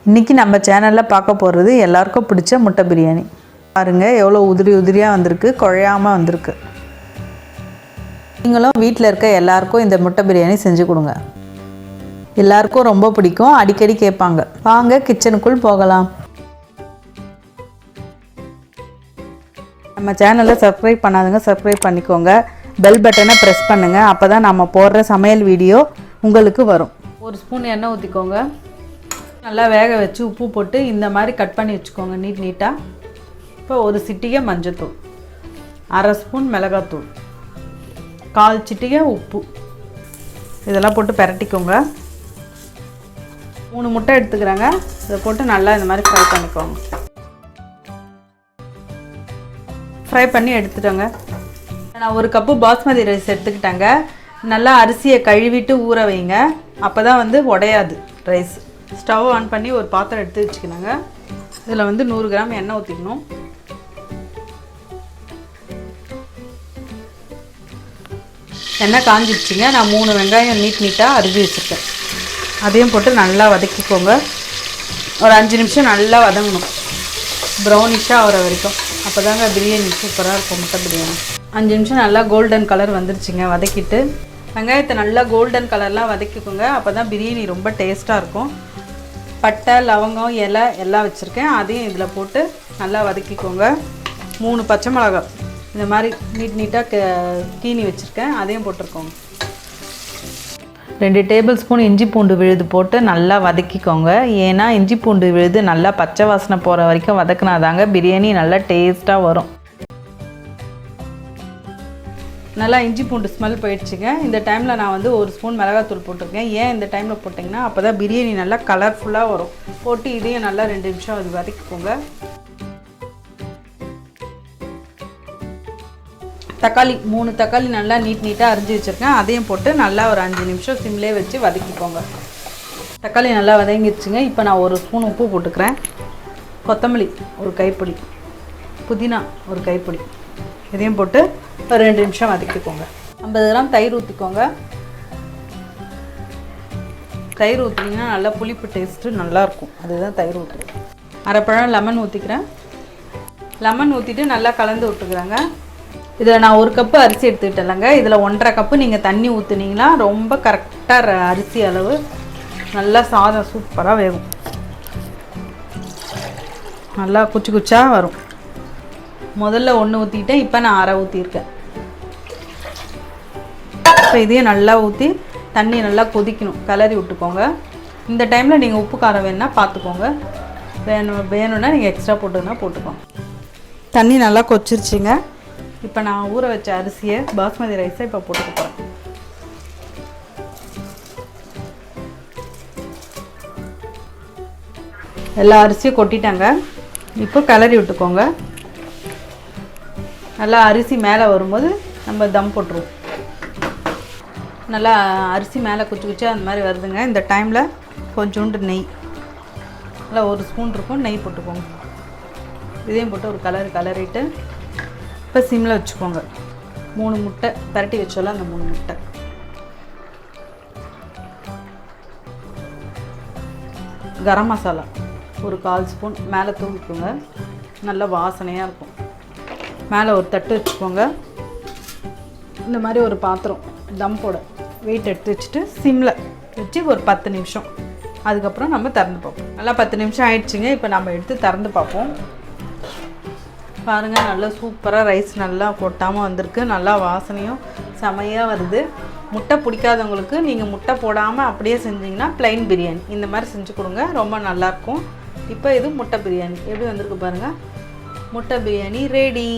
இன்றைக்கி நம்ம சேனலில் பார்க்க போகிறது எல்லாருக்கும் பிடிச்ச முட்டை பிரியாணி. பாருங்கள் எவ்வளோ உதிரி உதிரியாக வந்திருக்கு, குழையாமல் வந்திருக்கு. நீங்களும் வீட்டில் இருக்க எல்லாருக்கும் இந்த முட்டை பிரியாணி செஞ்சு கொடுங்க. எல்லாருக்கும் ரொம்ப பிடிக்கும், அடிக்கடி கேட்பாங்க. வாங்க கிச்சனுக்குள் போகலாம். நம்ம சேனலை சப்ஸ்கிரைப் பண்ணாதுங்க, சப்ஸ்கிரைப் பண்ணிக்கோங்க. பெல் பட்டனை ப்ரெஸ் பண்ணுங்கள். அப்போ தான் நம்ம போடுற சமையல் வீடியோ உங்களுக்கு வரும். ஒரு ஸ்பூன் எண்ணெய் ஊற்றிக்கோங்க. நல்லா வேக வச்சு உப்பு போட்டு இந்த மாதிரி கட் பண்ணி வச்சுக்கோங்க நீட்டாக. இப்போ ஒரு சிட்டிகை மஞ்சத்தூள், அரை ஸ்பூன் மிளகாத்தூள், 1/4 சிட்டிகை உப்பு, இதெல்லாம் போட்டு பிரட்டிக்கோங்க. 3 முட்டை எடுத்துக்கிறாங்க. இதை போட்டு நல்லா இந்த மாதிரி ஃப்ரை பண்ணிக்கோங்க. ஃப்ரை பண்ணி எடுத்துட்டோங்க. நான் 1 கப்பு பாஸ்மதி ரைஸ் எடுத்துக்கிட்டாங்க. நல்லா அரிசியை கழுவிட்டு ஊற வைங்க, அப்போ தான் உடையாது ரைஸ். ஸ்டவ் ஆன் பண்ணி ஒரு பாத்திரம் எடுத்து வச்சுக்கணுங்க. இதில் 100 கிராம் எண்ணெய் ஊற்றிக்கணும். எண்ணெய் காஞ்சிடுச்சுங்க. நான் 3 வெங்காயம் நீட்டாக அரிஞ்சு வச்சுருக்கேன். அதையும் போட்டு நல்லா வதக்கிக்கோங்க. ஒரு 5 நிமிஷம் நல்லா வதங்கணும், ப்ரௌனிஷாக ஆகிற வரைக்கும். அப்போ தாங்க பிரியாணி சூப்பராக இருக்கும், முட்டை பிரியாணி. 5 நிமிஷம் நல்லா கோல்டன் கலர் வந்துருச்சுங்க. வதக்கிட்டு வெங்காயத்தை நல்லா கோல்டன் கலர்லாம் வதக்கிக்கோங்க. அப்போ தான் பிரியாணி ரொம்ப டேஸ்ட்டாக இருக்கும். பட்டை, லவங்கம், இலை எல்லாம் வச்சுருக்கேன். அதையும் இதில் போட்டு நல்லா வதக்கிக்கோங்க. 3 பச்சை மிளகாய் இந்த மாதிரி நீட்டாக கீனி வச்சுருக்கேன், அதையும் போட்டிருக்கோங்க. 2 டேபிள் ஸ்பூன் இஞ்சி பூண்டு விழுது போட்டு நல்லா வதக்கிக்கோங்க. ஏன்னா இஞ்சி பூண்டு விழுது நல்லா பச்சை வாசனை போகிற வரைக்கும் வதக்கினாதாங்க பிரியாணி நல்லா டேஸ்ட்டாக வரும். நல்லா இஞ்சி பூண்டு ஸ்மெல் போயிடுச்சுங்க. இந்த டைமில் நான் 1 ஸ்பூன் மிளகாத்தூள் போட்டிருக்கேன். ஏன் இந்த டைமில் போட்டிங்கன்னா அப்போ தான் பிரியாணி நல்லா கலர்ஃபுல்லாக வரும். போட்டு இதையும் நல்லா 2 நிமிஷம் அது வதக்கிக்கோங்க. தக்காளி 3 தக்காளி நல்லா நீட்டாக அரிஞ்சு வச்சுருக்கேன். அதையும் போட்டு நல்லா ஒரு 5 நிமிஷம் சிம்லேயே வச்சு வதக்கிக்கோங்க. தக்காளி நல்லா வதங்கிடுச்சுங்க. இப்போ நான் 1 ஸ்பூன் உப்பு போட்டுக்கிறேன். கொத்தமல்லி 1 கைப்பிடி, புதினா 1 கைப்பிடி, இதையும் போட்டு ஒரு 2 நிமிஷம் வதக்கிக்கோங்க. 50 கிராம் தயிர் ஊற்றிக்கோங்க. தயிர் ஊற்றினீங்கன்னா நல்லா புளிப்பு டேஸ்ட்டு நல்லாயிருக்கும், அதுதான் தயிர் ஊற்றுறேன். அரை பழம் லெமன் ஊற்றிக்கிறேன். லெமன் ஊற்றிட்டு நல்லா கலந்து விட்டுக்கிறேங்க. இதில் நான் 1 கப்பு அரிசி எடுத்துக்கிட்டேன்லங்க. இதில் 1.5 கப்பு நீங்கள் தண்ணி ஊற்றுனீங்கன்னா ரொம்ப கரெக்டாக அரிசி அளவு நல்லா சாதம் சூப்பராக வேகும். நல்லா குச்சி குச்சாக வரும். முதல்ல 1 ஊற்றிக்கிட்டேன், இப்போ நான் அரை ஊற்றிருக்கேன். இப்போ இதையும் நல்லா ஊற்றி தண்ணி நல்லா கொதிக்கணும், கிளறி விட்டுக்கோங்க. இந்த டைமில் நீங்கள் உப்பு காரம் வேணுன்னா பார்த்துக்கோங்க, வேணும்னா நீங்கள் எக்ஸ்ட்ரா போட்டுக்கோங்க. தண்ணி நல்லா கொச்சிருச்சுங்க. இப்போ நான் ஊற வச்ச அரிசியை, பாஸ்மதி ரைஸை இப்போ போட்டுக்க போகிறேன். எல்லா அரிசியும் கொட்டிட்டாங்க. இப்போ கிளறி விட்டுக்கோங்க. நல்லா அரிசி மேலே வரும்போது நம்ம தம் போட்டுருவோம். நல்லா அரிசி மேலே குச்சி அந்த மாதிரி வருதுங்க. இந்த டைமில் கொஞ்சோண்டு நெய், நல்லா 1 ஸ்பூன் இருக்கும், நெய் போட்டுக்கோங்க. இதையும் போட்டு ஒரு கலரிட்டு இப்போ சிம்மில் வச்சுக்கோங்க. 3 முட்டை பரட்டி வச்சோல, அந்த 3 முட்டை. கரம் மசாலா ஒரு 1/4 ஸ்பூன் மேலே தூவிக்கோங்க. நல்லா வாசனையாக இருக்கும். மேலே ஒரு தட்டு வச்சுக்கோங்க. இந்த மாதிரி ஒரு பாத்திரம் தம் போட வெயிட் எடுத்து வச்சுட்டு சிம்மில் வச்சு ஒரு 10 நிமிஷம், அதுக்கப்புறம் நம்ம திறந்து பார்ப்போம். நல்லா 10 நிமிஷம் ஆயிடுச்சுங்க. இப்போ நம்ம எடுத்து திறந்து பார்ப்போம். பாருங்கள், நல்லா சூப்பராக ரைஸ் நல்லா கொட்டாமல் வந்திருக்கு. நல்லா வாசனையும் செமையாக வருது. முட்டை பிடிக்காதவங்களுக்கு நீங்கள் முட்டை போடாமல் அப்படியே செஞ்சிங்கன்னா ப்ளைன் பிரியாணி இந்த மாதிரி செஞ்சு கொடுங்க, ரொம்ப நல்லாயிருக்கும். இப்போ இது முட்டை பிரியாணி எப்படி வந்திருக்கு பாருங்கள். முட்டை பிரியாணி ரெடி.